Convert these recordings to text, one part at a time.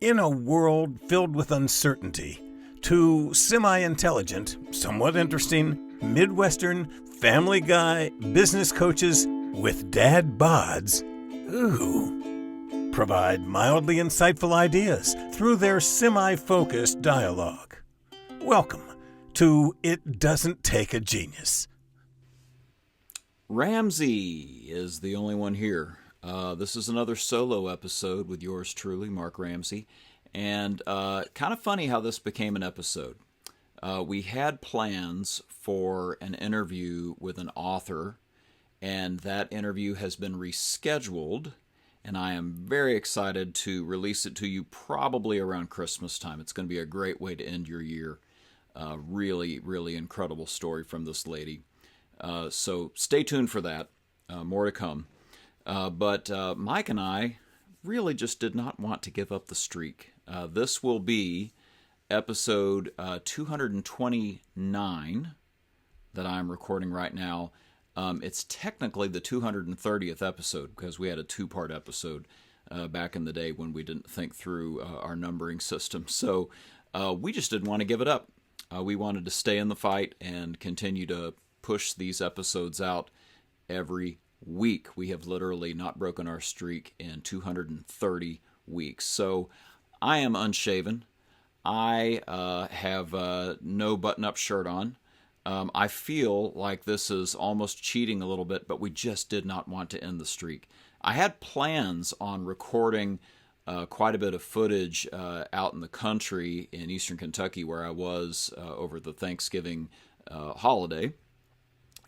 In a world filled with uncertainty, two semi-intelligent, somewhat interesting, Midwestern, family guy, business coaches with dad bods, provide mildly insightful ideas through their semi-focused dialogue. Welcome to It Doesn't Take a Genius. Ramsey is the only one here. This is another solo episode with yours truly, Mark Ramsey. And kind of funny how this became an episode. We had plans for an interview with an author, and that interview has been rescheduled. And I am very excited to release it to you probably around Christmas time. It's going to be a great way to end your year. Really, really incredible story from this lady. So stay tuned for that. More to come. But Mike and I really just did not want to give up the streak. This will be episode 229 that I'm recording right now. It's technically the 230th episode because we had a two-part episode back in the day when we didn't think through our numbering system. So we just didn't want to give it up. We wanted to stay in the fight and continue to push these episodes out every week. We have literally not broken our streak in 230 weeks. So I am unshaven. I have no button-up shirt on. I feel like this is almost cheating a little bit, but we just did not want to end the streak. I had plans on recording quite a bit of footage out in the country in eastern Kentucky where I was over the Thanksgiving holiday.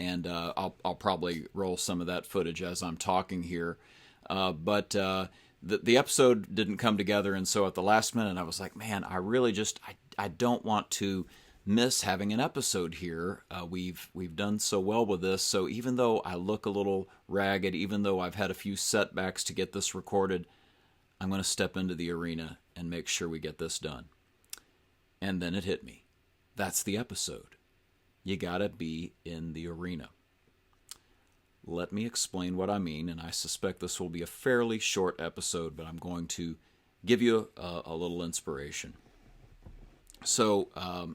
And I'll probably roll some of that footage as I'm talking here. But the episode didn't come together, and so at the last minute I was like, man, I really just, I don't want to miss having an episode here. We've done so well with this, so even though I look a little ragged, even though I've had a few setbacks to get this recorded, I'm going to step into the arena and make sure we get this done. And then it hit me. That's the episode. You gotta be in the arena. Let me explain what I mean, and I suspect this will be a fairly short episode, but I'm going to give you a little inspiration. So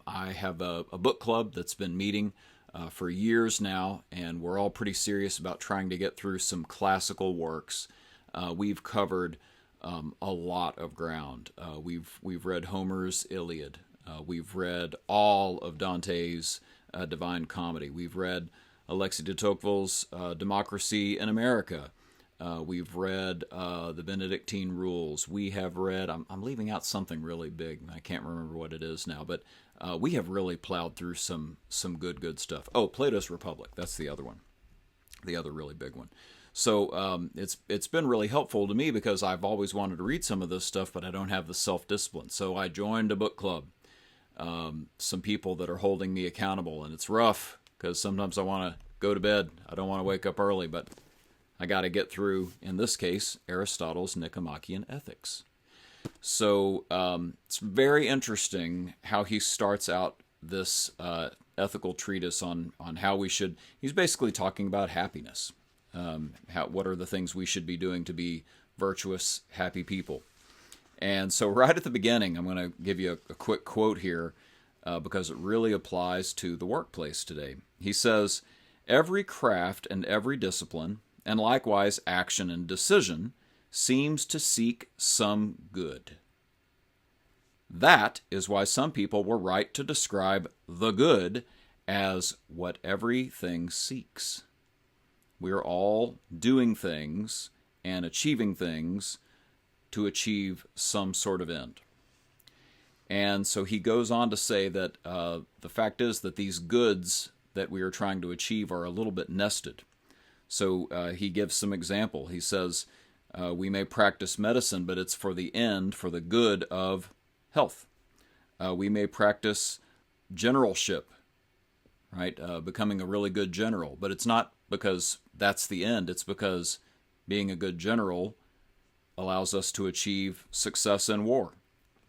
I have a book club that's been meeting for years now, and we're all pretty serious about trying to get through some classical works. We've covered a lot of ground. We've read Homer's Iliad. We've read all of Dante's Divine Comedy. We've read Alexis de Tocqueville's Democracy in America. We've read the Benedictine Rules. We have read, I'm leaving out something really big. I can't remember what it is now, but we have really plowed through some good stuff. Oh, Plato's Republic. That's the other one. The other really big one. So it's been really helpful to me because I've always wanted to read some of this stuff, but I don't have the self-discipline. So I joined a book club. Some people that are holding me accountable, and it's rough because sometimes I want to go to bed. I don't want to wake up early, but I got to get through, in this case, Aristotle's Nicomachean Ethics. So it's very interesting how he starts out this ethical treatise on how we should. He's basically talking about happiness. What are the things we should be doing to be virtuous, happy people? And so right at the beginning, I'm going to give you a quick quote here because it really applies to the workplace today. He says, "Every craft and every discipline, and likewise action and decision, seems to seek some good. That is why some people were right to describe the good as what everything seeks. We are all doing things and achieving things to achieve some sort of end." And so he goes on to say that the fact is that these goods that we are trying to achieve are a little bit nested. So he gives some example. He says, we may practice medicine, but it's for the end, for the good of health. We may practice generalship, right? Becoming a really good general, but it's not because that's the end. It's because being a good general allows us to achieve success in war,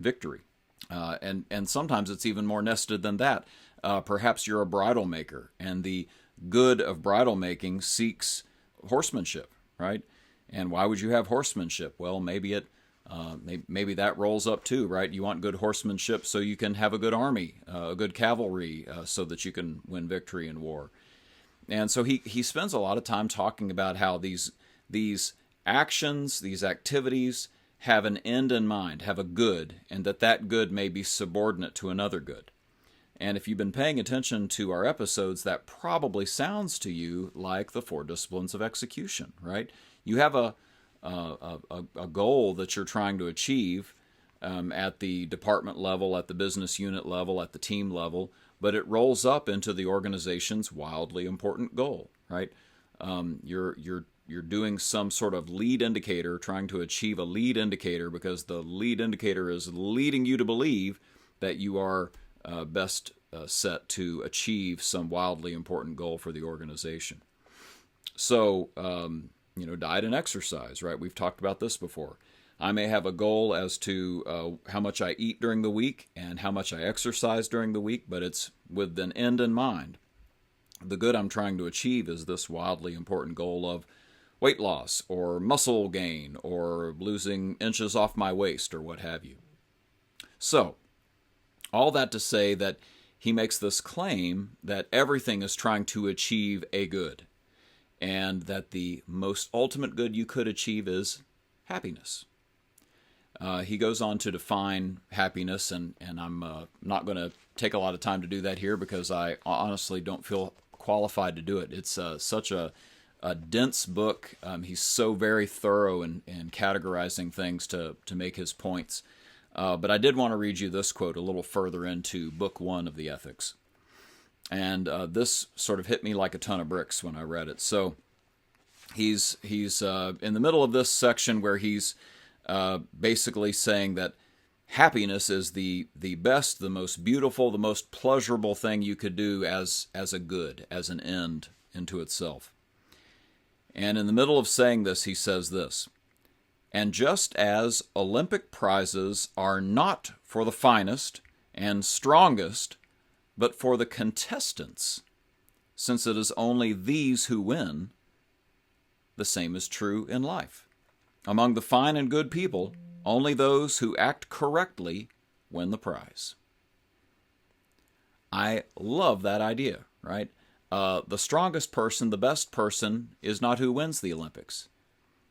victory. And sometimes it's even more nested than that. Perhaps you're a bridle maker, and the good of bridle making seeks horsemanship, right? And why would you have horsemanship? Well, maybe it Maybe that rolls up too, right? You want good horsemanship so you can have a good army, a good cavalry, so that you can win victory in war. And so he spends a lot of time talking about how these actions, these activities have an end in mind, have a good, and that good may be subordinate to another good. And if you've been paying attention to our episodes, that probably sounds to you like the 4 disciplines of execution, right? You have a goal that you're trying to achieve at the department level, at the business unit level, at the team level, but it rolls up into the organization's wildly important goal, right? You're doing some sort of lead indicator, trying to achieve a lead indicator because the lead indicator is leading you to believe that you are best set to achieve some wildly important goal for the organization. So, diet and exercise, right? We've talked about this before. I may have a goal as to how much I eat during the week and how much I exercise during the week, but it's with an end in mind. The good I'm trying to achieve is this wildly important goal of weight loss or muscle gain or losing inches off my waist or what have you. So, all that to say that he makes this claim that everything is trying to achieve a good, and that the most ultimate good you could achieve is happiness. He goes on to define happiness, and I'm not going to take a lot of time to do that here because I honestly don't feel qualified to do it. It's such a dense book. He's so very thorough in categorizing things to make his points. But I did want to read you this quote a little further into Book 1 of the Ethics. And this sort of hit me like a ton of bricks when I read it. So he's in the middle of this section where he's basically saying that happiness is the best, the most beautiful, the most pleasurable thing you could do as a good, as an end into itself. And in the middle of saying this, he says this: "And just as Olympic prizes are not for the finest and strongest, but for the contestants, since it is only these who win, the same is true in life. Among the fine and good people, only those who act correctly win the prize." I love that idea, right? The strongest person, the best person, is not who wins the Olympics.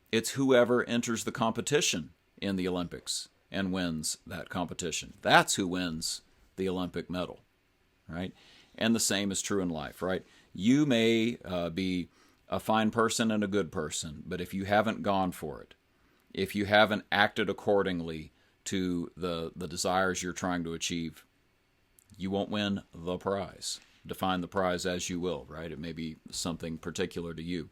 It's whoever enters the competition in the Olympics and wins that competition. That's who wins the Olympic medal, right? And the same is true in life, right? You may be a fine person and a good person, but if you haven't gone for it, if you haven't acted accordingly to the desires you're trying to achieve, you won't win the prize. Define the prize as you will, right? It may be something particular to you.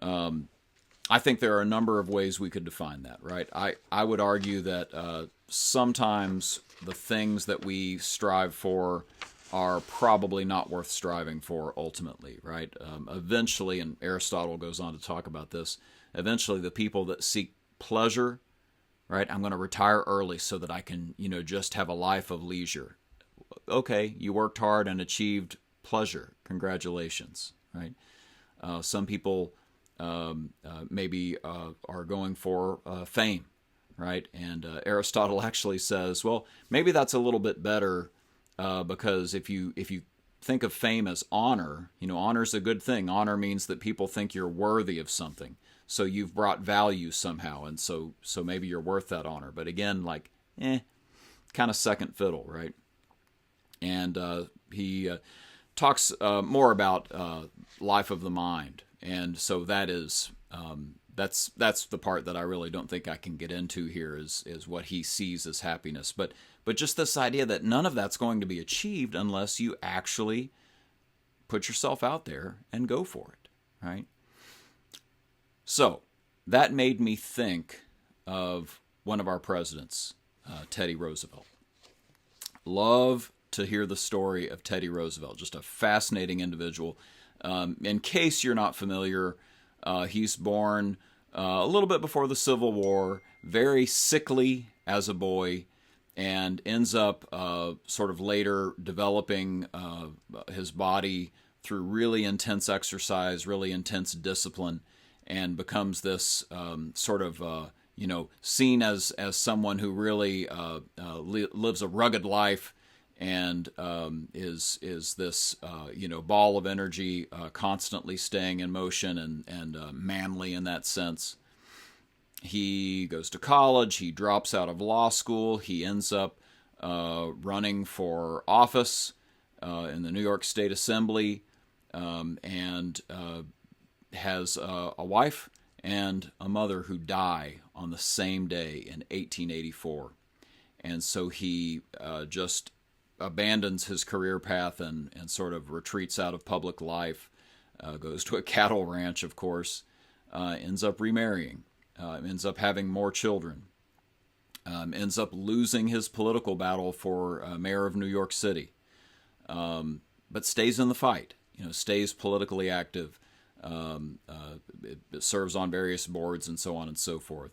I think there are a number of ways we could define that, right? I would argue that sometimes the things that we strive for are probably not worth striving for ultimately, right? Eventually, and Aristotle goes on to talk about this, eventually the people that seek pleasure, right? I'm going to retire early so that I can, just have a life of leisure. Okay, you worked hard and achieved pleasure. Congratulations, right? Some people maybe are going for fame, right? And Aristotle actually says, well, maybe that's a little bit better because if you think of fame as honor, honor is a good thing. Honor means that people think you're worthy of something. So you've brought value somehow, and so maybe you're worth that honor. But again, kind of second fiddle, right? And he talks more about life of the mind, and so that is that's the part that I really don't think I can get into here is what he sees as happiness. But just this idea that none of that's going to be achieved unless you actually put yourself out there and go for it, right? So that made me think of one of our presidents, Teddy Roosevelt. Love to hear the story of Teddy Roosevelt, just a fascinating individual. In case you're not familiar, he's born a little bit before the Civil War, very sickly as a boy, and ends up sort of later developing his body through really intense exercise, really intense discipline, and becomes this sort of seen as someone who really lives a rugged life and is this ball of energy, constantly staying in motion and manly in that sense. He goes to college. He drops out of law school. He ends up running for office in the New York State Assembly, and has a wife and a mother who die on the same day in 1884. And so he just abandons his career path and sort of retreats out of public life, goes to a cattle ranch, of course, ends up remarrying, ends up having more children, ends up losing his political battle for mayor of New York City, but stays in the fight, stays politically active, it serves on various boards and so on and so forth.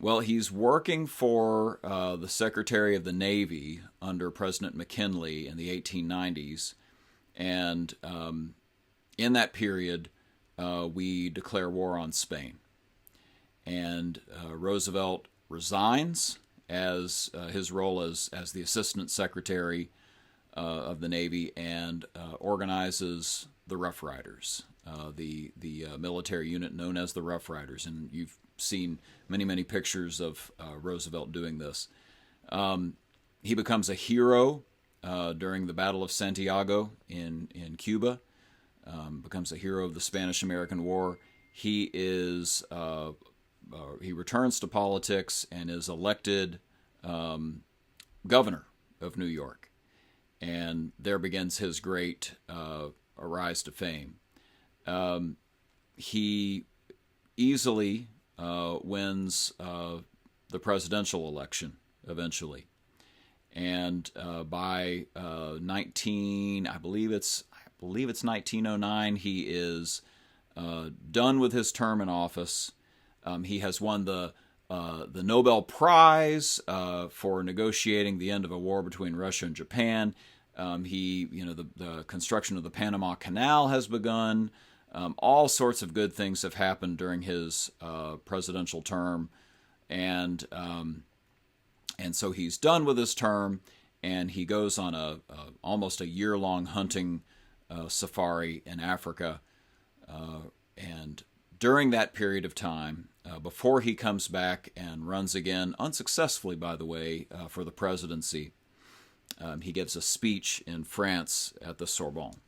Well, he's working for the Secretary of the Navy under President McKinley in the 1890s, and in that period, we declare war on Spain. And Roosevelt resigns as his role as the Assistant Secretary of the Navy and organizes the Rough Riders, the military unit known as the Rough Riders. And you've seen many pictures of Roosevelt doing this. He becomes a hero during the Battle of Santiago in Cuba, becomes a hero of the Spanish-American War. He returns to politics and is elected governor of New York. And there begins his great rise to fame. He easily wins the presidential election eventually. And by I believe it's 1909, he is done with his term in office. He has won the Nobel Prize for negotiating the end of a war between Russia and Japan. The construction of the Panama Canal has begun. All sorts of good things have happened during his presidential term, and so he's done with his term, and he goes on almost a year-long hunting safari in Africa, and during that period of time, before he comes back and runs again, unsuccessfully, by the way, for the presidency, he gives a speech in France at the Sorbonne.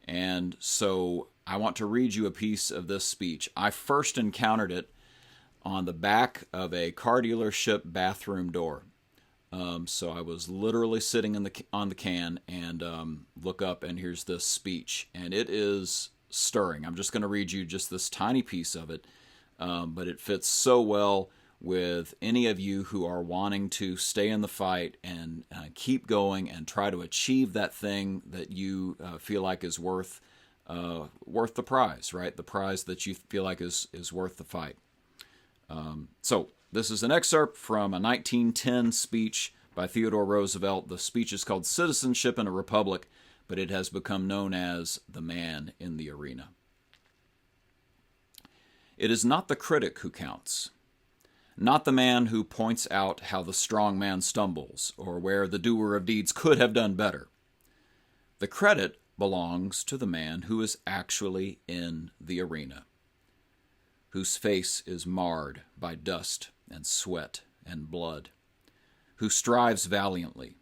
And so I want to read you a piece of this speech. I first encountered it on the back of a car dealership bathroom door. So I was literally sitting on the can and look up, and here's this speech. And it is stirring. I'm just going to read you just this tiny piece of it, but it fits so well with any of you who are wanting to stay in the fight and keep going and try to achieve that thing that you feel like is worth the prize, right? The prize that you feel like is worth the fight. So this is an excerpt from a 1910 speech by Theodore Roosevelt. The speech is called Citizenship in a Republic, but it has become known as The Man in the Arena. It is not the critic who counts, not the man who points out how the strong man stumbles or where the doer of deeds could have done better. The credit belongs to the man who is actually in the arena, whose face is marred by dust and sweat and blood, who strives valiantly,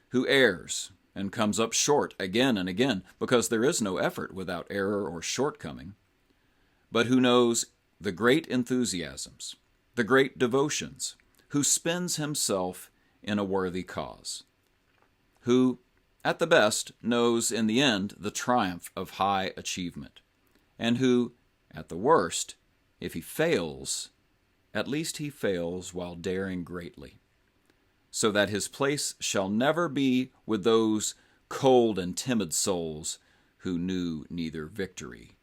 who errs and comes up short again and again, because there is no effort without error or shortcoming, but who knows the great enthusiasms, the great devotions, who spends himself in a worthy cause, who, at the best, knows in the end the triumph of high achievement, and who, at the worst, if he fails, at least he fails while daring greatly, so that his place shall never be with those cold and timid souls who knew neither victory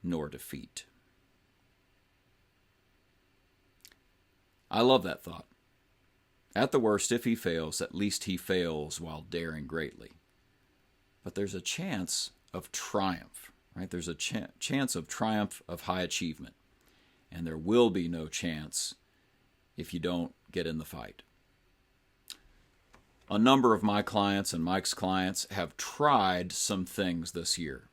nor defeat. I love that thought. At the worst, if he fails, at least he fails while daring greatly. But there's a chance of triumph, right? There's a chance of triumph of high achievement. and there will be no chance if you don't get in the fight. A number of my clients and Mike's clients have tried some things this year.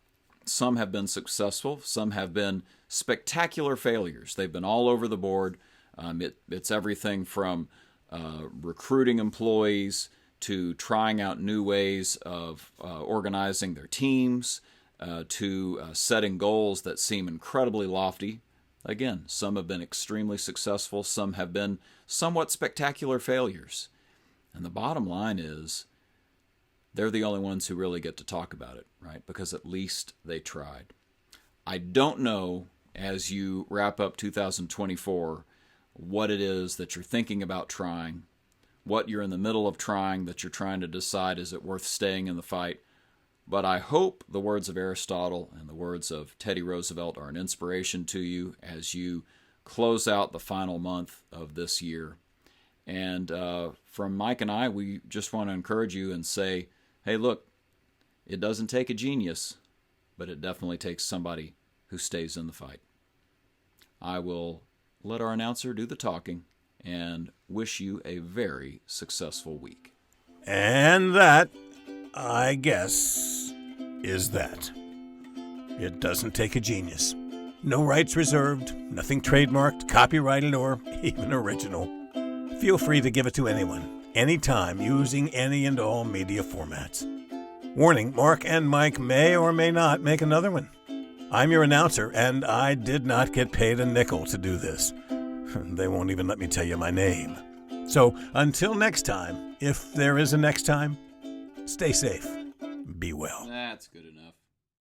Some have been successful, some have been spectacular failures. They've been all over the board. It's everything from recruiting employees to trying out new ways of organizing their teams, to setting goals that seem incredibly lofty. Again, some have been extremely successful, some have been somewhat spectacular failures. And the bottom line is, they're the only ones who really get to talk about it, right? Because at least they tried. I don't know, as you wrap up 2024, what it is that you're thinking about trying, what you're in the middle of trying that you're trying to decide, is it worth staying in the fight? But I hope the words of Aristotle and the words of Teddy Roosevelt are an inspiration to you as you close out the final month of this year. And from Mike and I, we just want to encourage you and say, hey, look, it doesn't take a genius, but it definitely takes somebody who stays in the fight. I will let our announcer do the talking and wish you a very successful week. And that, I guess, is that. It doesn't take a genius. No rights reserved, nothing trademarked, copyrighted, or even original. Feel free to give it to anyone, anytime, using any and all media formats. Warning, Mark and Mike may or may not make another one. I'm your announcer, and I did not get paid a nickel to do this. They won't even let me tell you my name. So until next time, if there is a next time, stay safe. Be well. That's good enough.